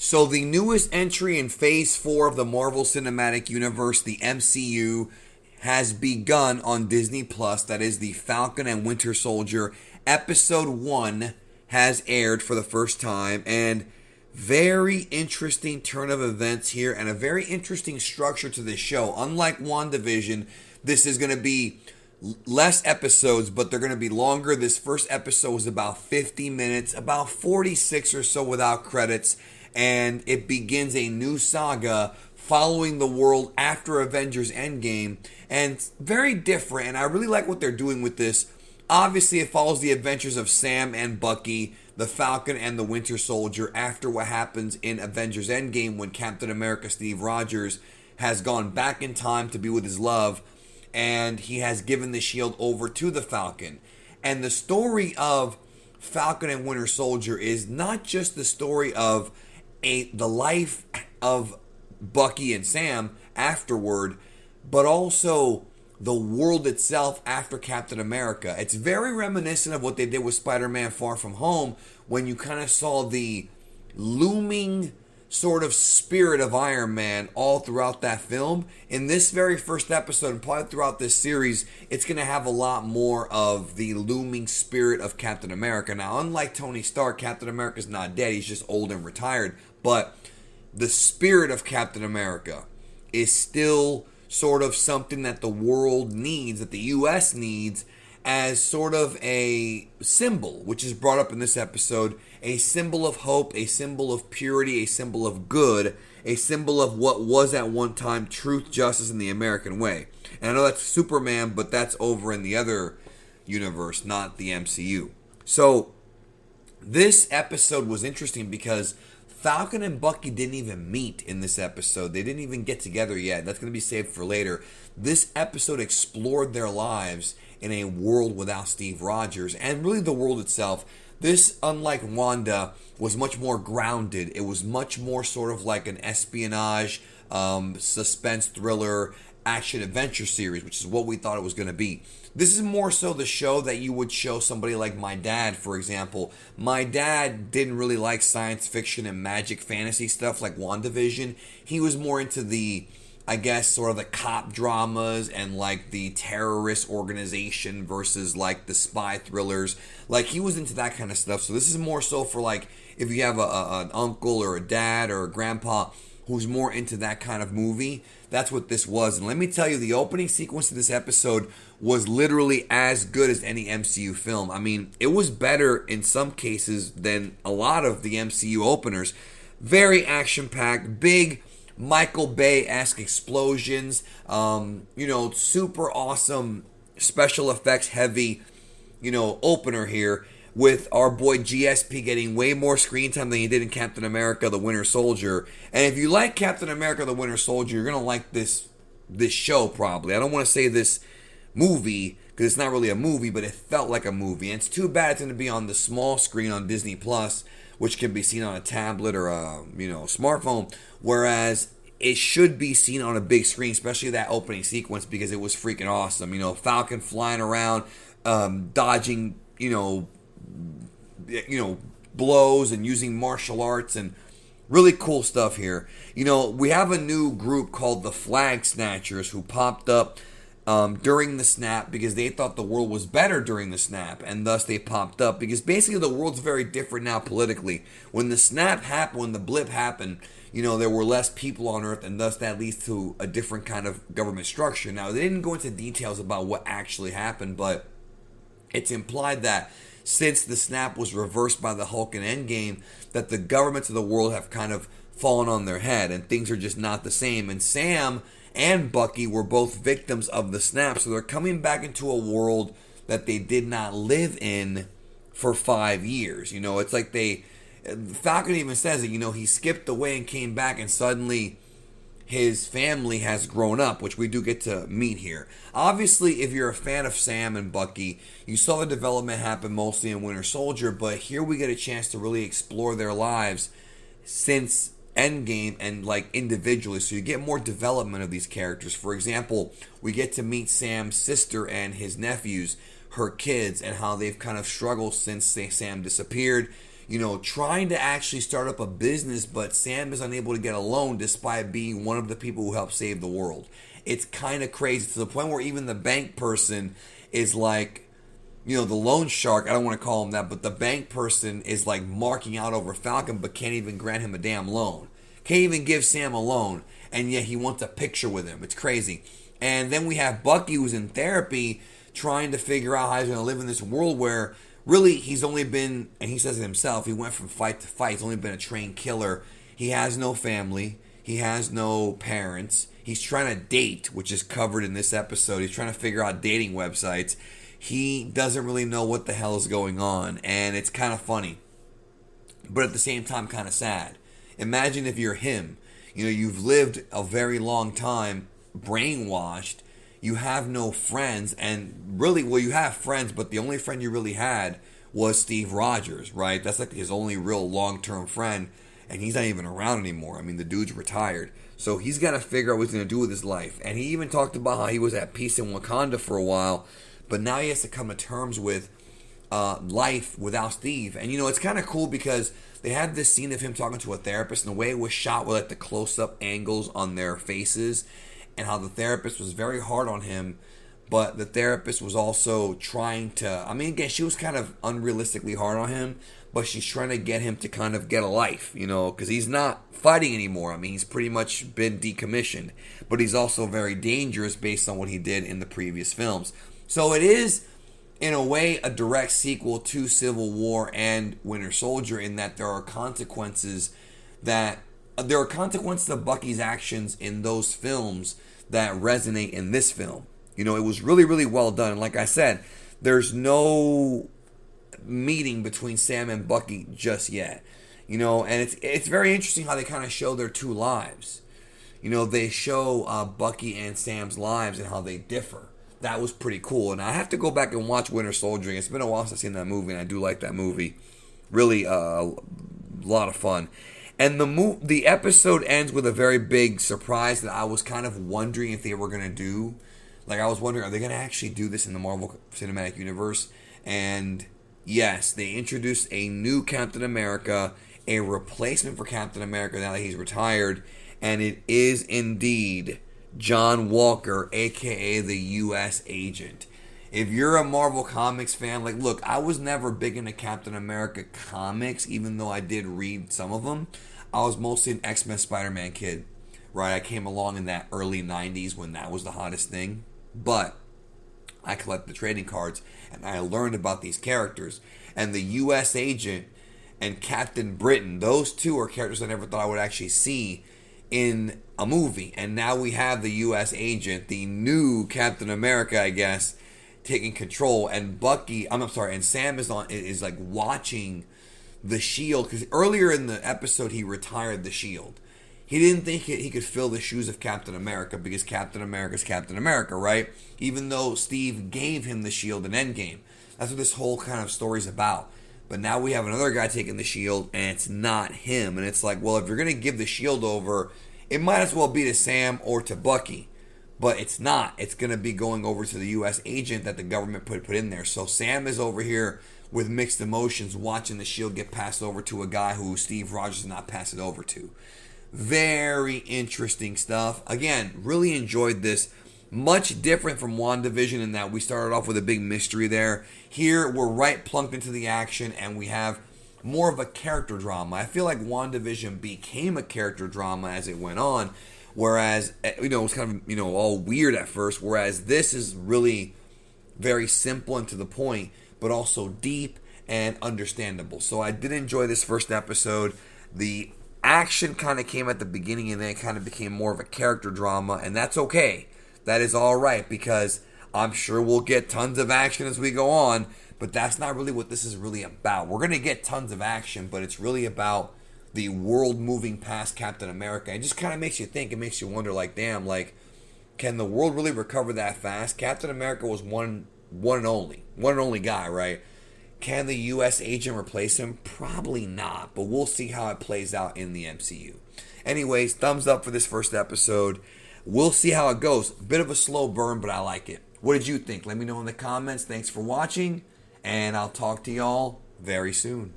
So the newest entry in Phase 4 of the Marvel Cinematic Universe, the MCU, has begun on Disney Plus. That is the Falcon and Winter Soldier. Episode 1 has aired for the first time, and very interesting turn of events here and a very interesting structure to this show. Unlike WandaVision, this is going to be less episodes, but they're going to be longer. This first episode was about 50 minutes, about 46 or so without credits, and it begins a new saga following the world after Avengers Endgame, and it's very different, and I really like what they're doing with this. Obviously, it follows the adventures of Sam and Bucky, the Falcon and the Winter Soldier, after what happens in Avengers Endgame when Captain America Steve Rogers has gone back in time to be with his love, and he has given the shield over to the Falcon. And the story of Falcon and Winter Soldier is not just the story of the life of Bucky and Sam afterward, but also the world itself after Captain America. It's very reminiscent of what they did with Spider-Man Far From Home, when you kind of saw the looming sort of spirit of Iron Man all throughout that film. In this very first episode, and probably throughout this series, it's going to have a lot more of the looming spirit of Captain America. Now, unlike Tony Stark, Captain America's not dead, he's just old and retired, but the spirit of Captain America is still sort of something that the world needs, that the U.S. needs, as sort of a symbol, which is brought up in this episode, a symbol of hope, a symbol of purity, a symbol of good, a symbol of what was at one time truth, justice, and the American way. And I know that's Superman, but that's over in the other universe, not the MCU. So this episode was interesting because Falcon and Bucky didn't even meet in this episode. They didn't even get together yet. That's going to be saved for later. This episode explored their lives in a world without Steve Rogers, and really the world itself. This, unlike Wanda, was much more grounded. It was much more sort of like an espionage, suspense thriller, action adventure series, which is what we thought it was going to be. This is more so the show that you would show somebody like my dad, for example. My dad didn't really like science fiction and magic fantasy stuff like WandaVision. He was more into the, I guess, sort of the cop dramas and like the terrorist organization versus like the spy thrillers. Like, he was into that kind of stuff. So this is more so for like if you have an uncle or a dad or a grandpa who's more into that kind of movie. That's what this was. And let me tell you, the opening sequence of this episode was literally as good as any MCU film. I mean, it was better in some cases than a lot of the MCU openers. Very action-packed, big Michael Bay-esque explosions, super awesome special effects heavy, opener here, with our boy GSP getting way more screen time than he did in Captain America the Winter Soldier. And if you like Captain America the Winter Soldier, you're going to like this show probably. I don't want to say this movie, because it's not really a movie, but it felt like a movie. And it's too bad it's going to be on the small screen on Disney Plus, which can be seen on a tablet or a smartphone, whereas it should be seen on a big screen, especially that opening sequence, because it was freaking awesome. Falcon flying around, dodging, blows and using martial arts, and really cool stuff here. We have a new group called the Flag Snatchers who popped up during the snap because they thought the world was better during the snap, and thus they popped up because basically the world's very different now politically. When the snap happened, when the blip happened, there were less people on Earth, and thus that leads to a different kind of government structure. Now, they didn't go into details about what actually happened, but it's implied that since the snap was reversed by the Hulk and Endgame, that the governments of the world have kind of fallen on their head, and things are just not the same. And Sam and Bucky were both victims of the snap, so they're coming back into a world that they did not live in for 5 years. It's like Falcon even says that, he skipped away and came back, and suddenly his family has grown up, which we do get to meet here. Obviously, if you're a fan of Sam and Bucky, you saw the development happen mostly in Winter Soldier, but here we get a chance to really explore their lives since Endgame and like individually, so you get more development of these characters. For example, we get to meet Sam's sister and his nephews, her kids, and how they've kind of struggled since Sam disappeared. trying to actually start up a business, but Sam is unable to get a loan despite being one of the people who helped save the world. It's kind of crazy to the point where even the bank person is like, the loan shark, I don't want to call him that, but the bank person is like marking out over Falcon, but can't even grant him a damn loan. Can't even give Sam a loan, and yet he wants a picture with him. It's crazy. And then we have Bucky, who's in therapy, trying to figure out how he's going to live in this world where really he's only been, and he says it himself, he went from fight to fight. He's only been a trained killer. He has no family. He has no parents. He's trying to date, which is covered in this episode. He's trying to figure out dating websites. He doesn't really know what the hell is going on, and it's kind of funny, but at the same time kind of sad. Imagine if you're him. You've lived a very long time brainwashed. You have no friends, and really, well, you have friends, but the only friend you really had was Steve Rogers, right? That's like his only real long-term friend, and he's not even around anymore. I mean, the dude's retired. So he's got to figure out what he's going to do with his life. And he even talked about how he was at peace in Wakanda for a while, but now he has to come to terms with life without Steve. And, it's kind of cool because they had this scene of him talking to a therapist, and the way it was shot with like the close-up angles on their faces, and how the therapist was very hard on him, but the therapist was also trying to, again, she was kind of unrealistically hard on him, but she's trying to get him to kind of get a life, because he's not fighting anymore. He's pretty much been decommissioned, but he's also very dangerous based on what he did in the previous films. So it is, in a way, a direct sequel to Civil War and Winter Soldier in that there are consequences of Bucky's actions in those films that resonate in this film. It was really, really well done. And like I said, there's no meeting between Sam and Bucky just yet. And it's very interesting how they kind of show their two lives. They show Bucky and Sam's lives and how they differ. That was pretty cool. And I have to go back and watch Winter Soldier. It's been a while since I've seen that movie, and I do like that movie. Really a lot of fun. And the episode ends with a very big surprise that I was kind of wondering if they were going to do. Like, I was wondering, are they going to actually do this in the Marvel Cinematic Universe? And yes, they introduced a new Captain America, a replacement for Captain America now that he's retired. And it is indeed John Walker, a.k.a. the U.S. Agent. If you're a Marvel Comics fan, look, I was never big into Captain America comics, even though I did read some of them. I was mostly an X-Men Spider-Man kid, right? I came along in that early 90s when that was the hottest thing. But I collected the trading cards, and I learned about these characters. And the U.S. Agent and Captain Britain, those two are characters I never thought I would actually see in a movie. And now we have the U.S. Agent, the new Captain America, I guess, taking control. And and Sam is like watching the shield, because earlier in the episode he retired the shield. He didn't think he could fill the shoes of Captain America because Captain America's Captain America, right? Even though Steve gave him the shield in Endgame. That's what this whole kind of story's about. But now we have another guy taking the shield, and it's not him. And it's like, well, if you're going to give the shield over, it might as well be to Sam or to Bucky. But it's not. It's going to be going over to the U.S. agent that the government put in there. So Sam is over here with mixed emotions watching the shield get passed over to a guy who Steve Rogers did not pass it over to. Very interesting stuff. Again, really enjoyed this. Much different from WandaVision in that we started off with a big mystery there. Here, we're right plunked into the action, and we have more of a character drama. I feel like WandaVision became a character drama as it went on, whereas, it was kind of, all weird at first, whereas this is really very simple and to the point, but also deep and understandable. So I did enjoy this first episode. The action kind of came at the beginning, and then it kind of became more of a character drama, and that's okay. That is all right, because I'm sure we'll get tons of action as we go on, but that's not really what this is really about. We're going to get tons of action, but it's really about the world moving past Captain America. It just kind of makes you think. It makes you wonder, damn, can the world really recover that fast? Captain America was one and only guy, right? Can the U.S. agent replace him? Probably not, but we'll see how it plays out in the MCU. Anyways, thumbs up for this first episode. We'll see how it goes. Bit of a slow burn, but I like it. What did you think? Let me know in the comments. Thanks for watching, and I'll talk to y'all very soon.